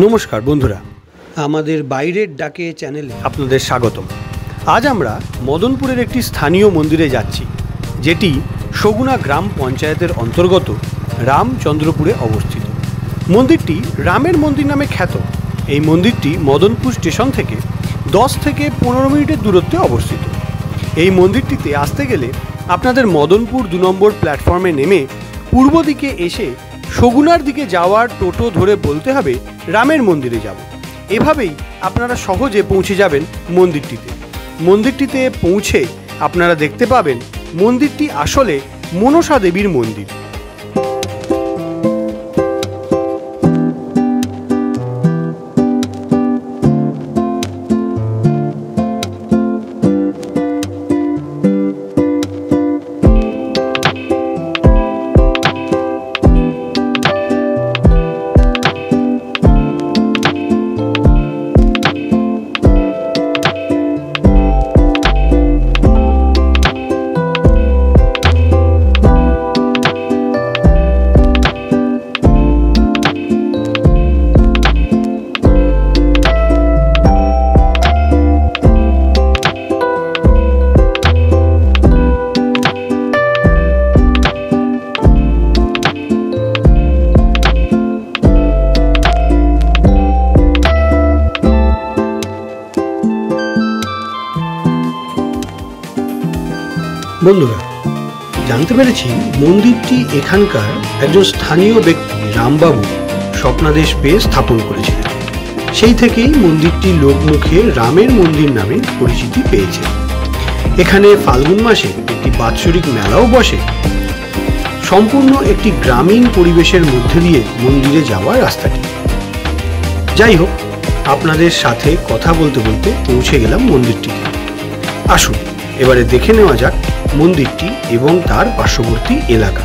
নমস্কার বন্ধুরা, আমাদের বাইরের ডাকে চ্যানেলে আপনাদের স্বাগতম। আজ আমরা মদনপুরের একটি স্থানীয় মন্দিরে যাচ্ছি, যেটি সগুনা গ্রাম পঞ্চায়েতের অন্তর্গত রামচন্দ্রপুরে অবস্থিত। মন্দিরটি রামের মন্দির নামে খ্যাত। এই মন্দিরটি মদনপুর স্টেশন থেকে 10 থেকে 15 মিনিটের দূরত্বে অবস্থিত। এই মন্দিরটিতে আসতে গেলে আপনাদের মদনপুর 2 নম্বর প্ল্যাটফর্মে নেমে পূর্ব দিকে এসে সগুনার দিকে যাওয়ার টোটো ধরে বলতে হবে রামের মন্দিরে যাব। এভাবেই আপনারা সহজে পৌঁছে যাবেন মন্দিরটিতে। মন্দিরটিতে পৌঁছে আপনারা দেখতে পাবেন মন্দিরটি আসলে মনসা দেবীর মন্দির। বন্ধুরা, জানতে পেরেছি মন্দিরটি এখানকার একজন স্থানীয় ব্যক্তি রামবাবু স্বপ্নাদেশ পেয়ে স্থাপন করেছিলেন। সেই থেকেই মন্দিরটি লোকমুখে রামের মন্দির নামে পরিচিতি পেয়েছে। এখানে ফাল্গুন মাসে একটি বাৎসরিক মেলাও বসে। সম্পূর্ণ একটি গ্রামীণ পরিবেশের মধ্যে দিয়ে মন্দিরে যাওয়ার রাস্তাটি। যাই হোক, আপনাদের সাথে কথা বলতে বলতে পৌঁছে গেলাম মন্দিরটিতে। আসুন এবারে দেখে নেওয়া যাক মন্দিরটি এবং তার পার্শ্ববর্তী এলাকা।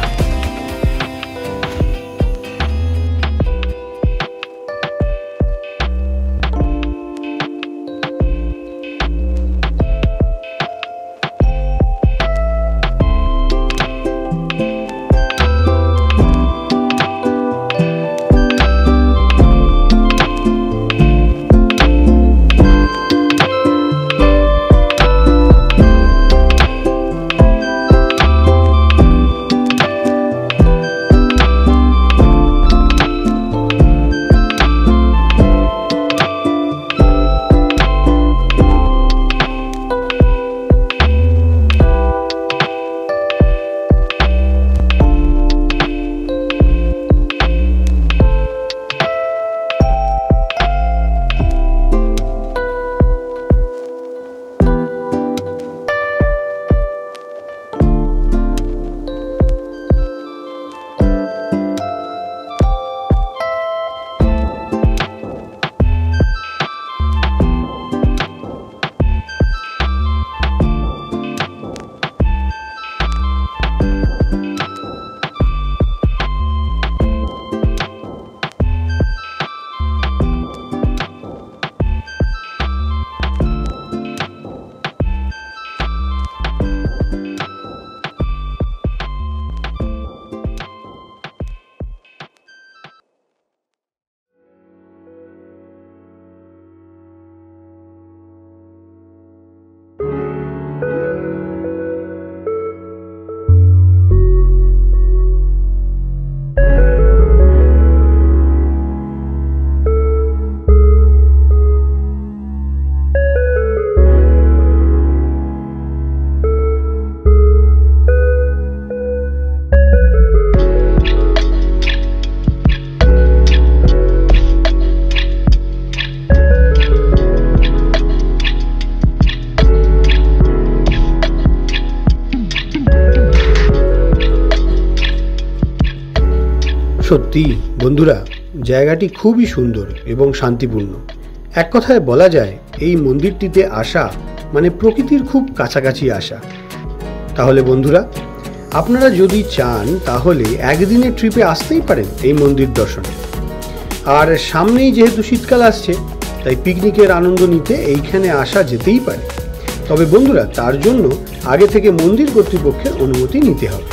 সত্যি বন্ধুরা, জায়গাটি খুবই সুন্দর এবং শান্তিপূর্ণ। এক কথায় বলা যায় এই মন্দিরটিতে আসা মানে প্রকৃতির খুব কাছাকাছি আসা। তাহলে বন্ধুরা, আপনারা যদি চান তাহলে একদিনের ট্রিপে আসতেই পারেন এই মন্দির দর্শনে। আর সামনেই যেহেতু শীতকাল আসছে, তাই পিকনিকের আনন্দ নিতে এইখানে আসা যেতেই পারে। তবে বন্ধুরা, তার জন্য আগে থেকে মন্দির কর্তৃপক্ষের অনুমতি নিতে হবে।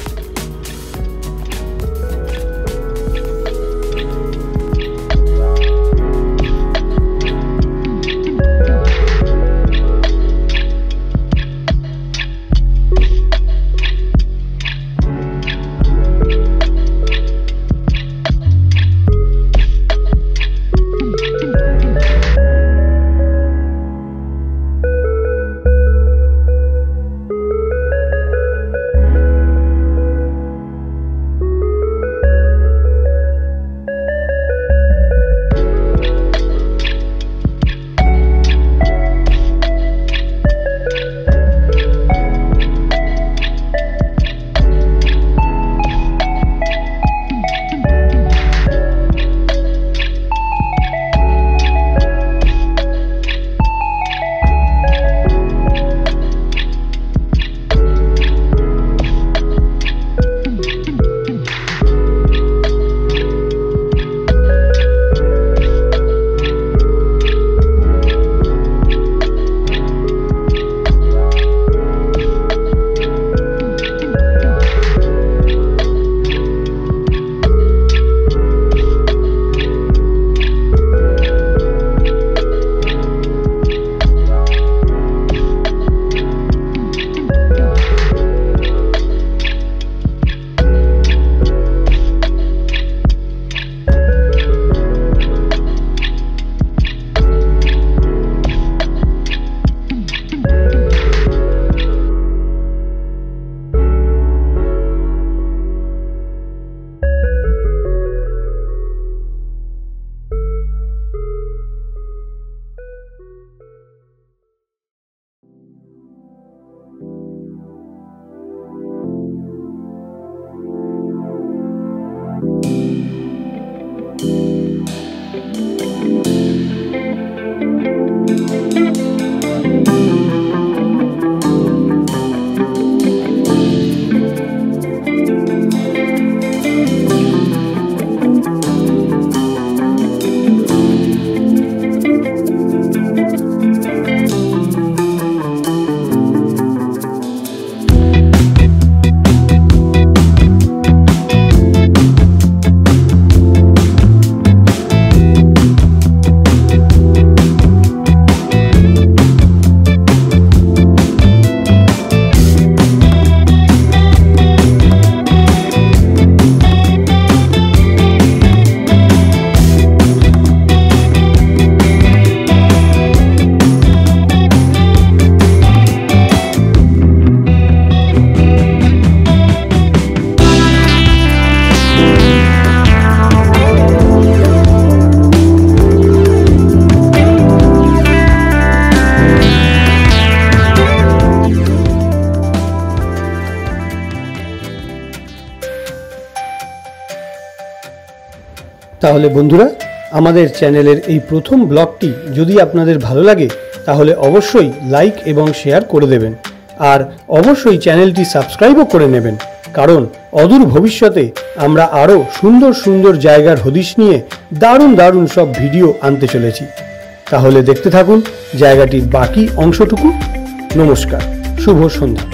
তাহলে বন্ধুরা, আমাদের চ্যানেলের এই প্রথম ব্লগটি যদি আপনাদের ভালো লাগে তাহলে অবশ্যই লাইক এবং শেয়ার করে দেবেন, আর অবশ্যই চ্যানেলটি সাবস্ক্রাইবও করে নেবেন, কারণ অদূর ভবিষ্যতে আমরা আরও সুন্দর সুন্দর জায়গার হদিশ নিয়ে দারুণ দারুণ সব ভিডিও আনতে চলেছি। তাহলে দেখতে থাকুন জায়গাটির বাকি অংশটুকু। নমস্কার, শুভ সন্ধ্যা।